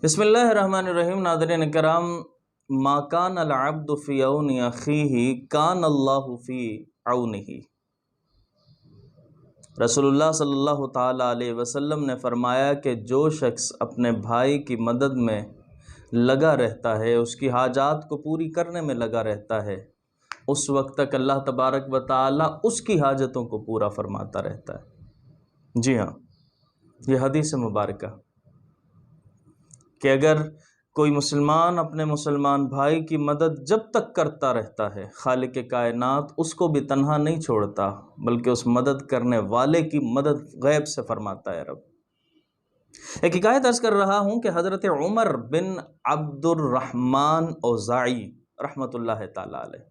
بسم اللہ الرحمن الرحیم۔ ناظرین کرام، ما کان العبد فی عون اخیہ کان اللہ فی عونہ۔ رسول اللہ صلی اللہ تعالیٰ علیہ وسلم نے فرمایا کہ جو شخص اپنے بھائی کی مدد میں لگا رہتا ہے، اس کی حاجات کو پوری کرنے میں لگا رہتا ہے، اس وقت تک اللہ تبارک و تعالیٰ اس کی حاجتوں کو پورا فرماتا رہتا ہے۔ جی ہاں، یہ حدیث مبارکہ کہ اگر کوئی مسلمان اپنے مسلمان بھائی کی مدد جب تک کرتا رہتا ہے، خالق کائنات اس کو بھی تنہا نہیں چھوڑتا، بلکہ اس مدد کرنے والے کی مدد غیب سے فرماتا ہے رب۔ ایک حکایت عرض کر رہا ہوں کہ حضرت عمر بن عبد الرحمن اوزاعی رحمۃ اللہ تعالی علیہ،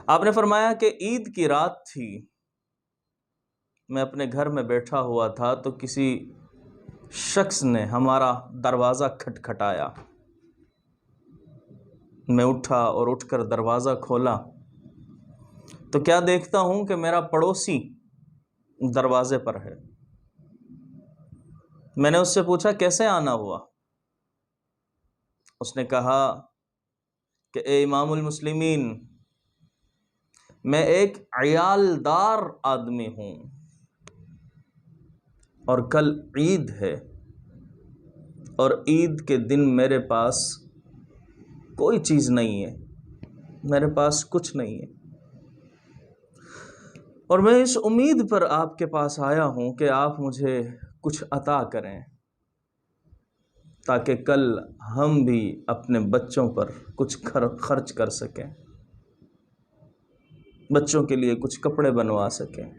آپ نے فرمایا کہ عید کی رات تھی، میں اپنے گھر میں بیٹھا ہوا تھا تو کسی شخص نے ہمارا دروازہ کھٹکھٹایا۔ میں اٹھا اور اٹھ کر دروازہ کھولا تو کیا دیکھتا ہوں کہ میرا پڑوسی دروازے پر ہے۔ میں نے اس سے پوچھا کیسے آنا ہوا؟ اس نے کہا کہ اے امام المسلمین، میں ایک عیالدار آدمی ہوں اور کل عید ہے، اور عید کے دن میرے پاس کوئی چیز نہیں ہے، میرے پاس کچھ نہیں ہے، اور میں اس امید پر آپ کے پاس آیا ہوں کہ آپ مجھے کچھ عطا کریں تاکہ کل ہم بھی اپنے بچوں پر کچھ خرچ کر سکیں، بچوں کے لیے کچھ کپڑے بنوا سکیں،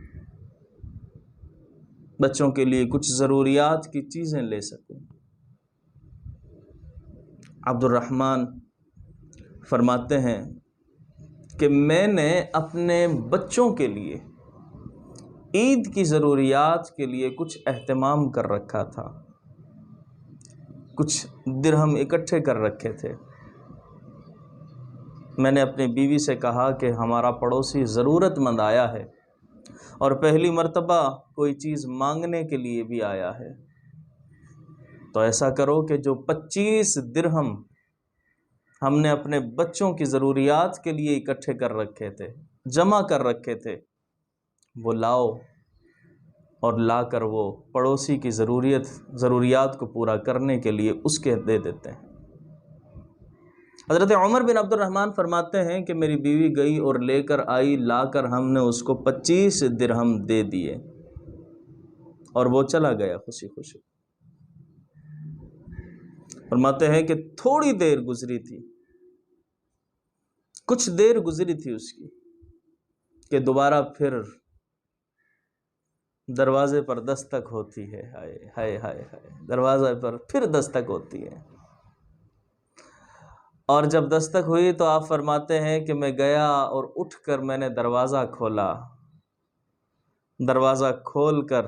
بچوں کے لیے کچھ ضروریات کی چیزیں لے سکیں۔ عبد الرحمن فرماتے ہیں کہ میں نے اپنے بچوں کے لیے عید کی ضروریات کے لیے کچھ اہتمام کر رکھا تھا، کچھ درہم اکٹھے کر رکھے تھے۔ میں نے اپنی بیوی سے کہا کہ ہمارا پڑوسی ضرورت مند آیا ہے اور پہلی مرتبہ کوئی چیز مانگنے کے لیے بھی آیا ہے، تو ایسا کرو کہ جو 25 درہم ہم نے اپنے بچوں کی ضروریات کے لیے اکٹھے کر رکھے تھے، جمع کر رکھے تھے، وہ لاؤ اور لا کر وہ پڑوسی کی ضروریات کو پورا کرنے کے لیے اس کے دے دیتے ہیں۔ حضرت عمر بن عبد الرحمن فرماتے ہیں کہ میری بیوی گئی اور لے کر آئی، لا کر ہم نے اس کو 25 درہم دے دیے اور وہ چلا گیا خوشی خوشی۔ فرماتے ہیں کہ تھوڑی دیر گزری تھی، کچھ دیر گزری تھی اس کی کہ دوبارہ پھر دروازے پر دستک ہوتی ہے۔ ہائے ہائے ہائے ہائے، دروازے پر پھر دستک ہوتی ہے، اور جب دستک ہوئی تو آپ فرماتے ہیں کہ میں گیا اور اٹھ کر میں نے دروازہ کھولا۔ دروازہ کھول کر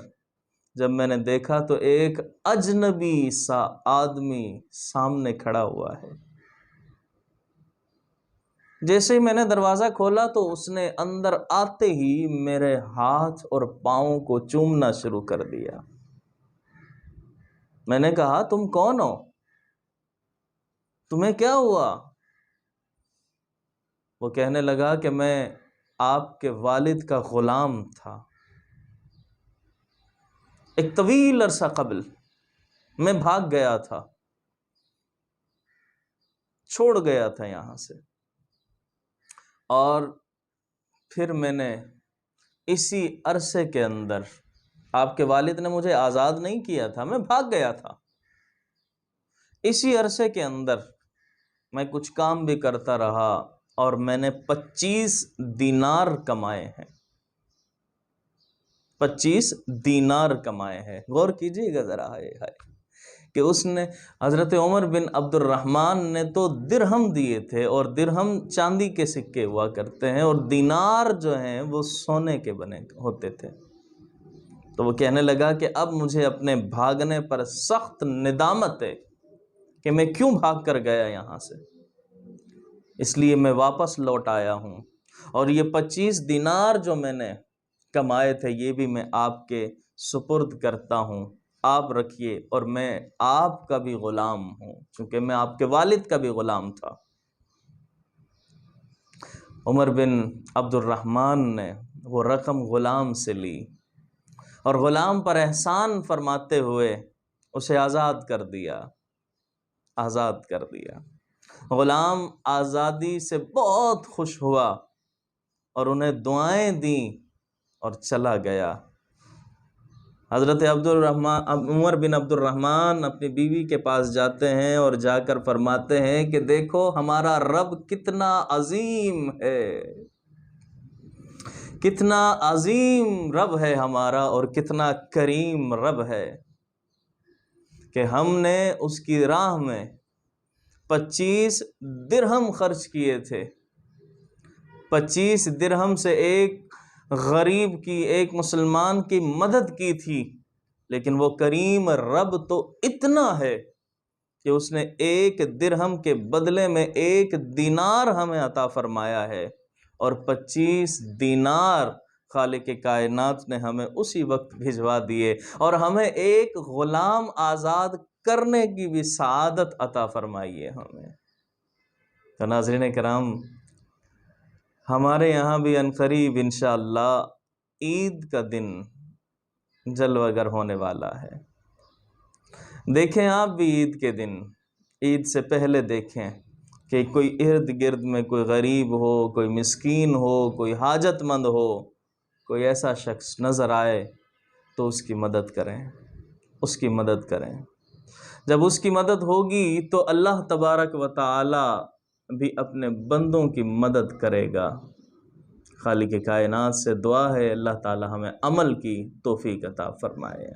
جب میں نے دیکھا تو ایک اجنبی سا آدمی سامنے کھڑا ہوا ہے۔ جیسے ہی میں نے دروازہ کھولا تو اس نے اندر آتے ہی میرے ہاتھ اور پاؤں کو چومنا شروع کر دیا۔ میں نے کہا تم کون ہو؟ تمہیں کیا ہوا؟ وہ کہنے لگا کہ میں آپ کے والد کا غلام تھا، ایک طویل عرصہ قبل میں بھاگ گیا تھا، چھوڑ گیا تھا یہاں سے، اور پھر میں نے اسی عرصے کے اندر، آپ کے والد نے مجھے آزاد نہیں کیا تھا، میں بھاگ گیا تھا، اسی عرصے کے اندر میں کچھ کام بھی کرتا رہا اور میں نے 25 دینار کمائے ہیں، 25 دینار کمائے ہیں۔ غور کیجئے گا ذرا، کہ اس نے، حضرت عمر بن عبد الرحمن نے تو درہم دیے تھے، اور درہم چاندی کے سکے ہوا کرتے ہیں، اور دینار جو ہیں وہ سونے کے بنے ہوتے تھے۔ تو وہ کہنے لگا کہ اب مجھے اپنے بھاگنے پر سخت ندامت ہے کہ میں کیوں بھاگ کر گیا یہاں سے، اس لیے میں واپس لوٹ آیا ہوں، اور یہ 25 دینار جو میں نے کمائے تھے یہ بھی میں آپ کے سپرد کرتا ہوں، آپ رکھیے، اور میں آپ کا بھی غلام ہوں، چونکہ میں آپ کے والد کا بھی غلام تھا۔ عمر بن عبد الرحمن نے وہ رقم غلام سے لی اور غلام پر احسان فرماتے ہوئے اسے آزاد کر دیا، آزاد کر دیا۔ غلام آزادی سے بہت خوش ہوا اور انہیں دعائیں دیں اور چلا گیا۔ حضرت عمر بن عبد الرحمن اپنی بیوی کے پاس جاتے ہیں اور جا کر فرماتے ہیں کہ دیکھو ہمارا رب کتنا عظیم ہے، کتنا عظیم رب ہے ہمارا، اور کتنا کریم رب ہے کہ ہم نے اس کی راہ میں 25 درہم خرچ کیے تھے۔ 25 درہم سے ایک غریب کی، ایک مسلمان کی مدد کی تھی، لیکن وہ کریم رب تو اتنا ہے کہ اس نے 1 درہم کے بدلے میں 1 دینار ہمیں عطا فرمایا ہے، اور 25 دینار خالق کائنات نے ہمیں اسی وقت بھجوا دیے، اور ہمیں ایک غلام آزاد کرنے کی بھی سعادت عطا فرمائی ہے ہمیں۔ تو ناظرین کرام، ہمارے یہاں بھی عنقریب انشاءاللہ عید کا دن جلوہ گر ہونے والا ہے۔ دیکھیں آپ بھی عید کے دن، عید سے پہلے دیکھیں کہ کوئی ارد گرد میں کوئی غریب ہو، کوئی مسکین ہو، کوئی حاجت مند ہو، کوئی ایسا شخص نظر آئے تو اس کی مدد کریں، اس کی مدد کریں۔ جب اس کی مدد ہوگی تو اللہ تبارک و تعالی بھی اپنے بندوں کی مدد کرے گا۔ خالق کائنات سے دعا ہے اللہ تعالی ہمیں عمل کی توفیق عطا فرمائے۔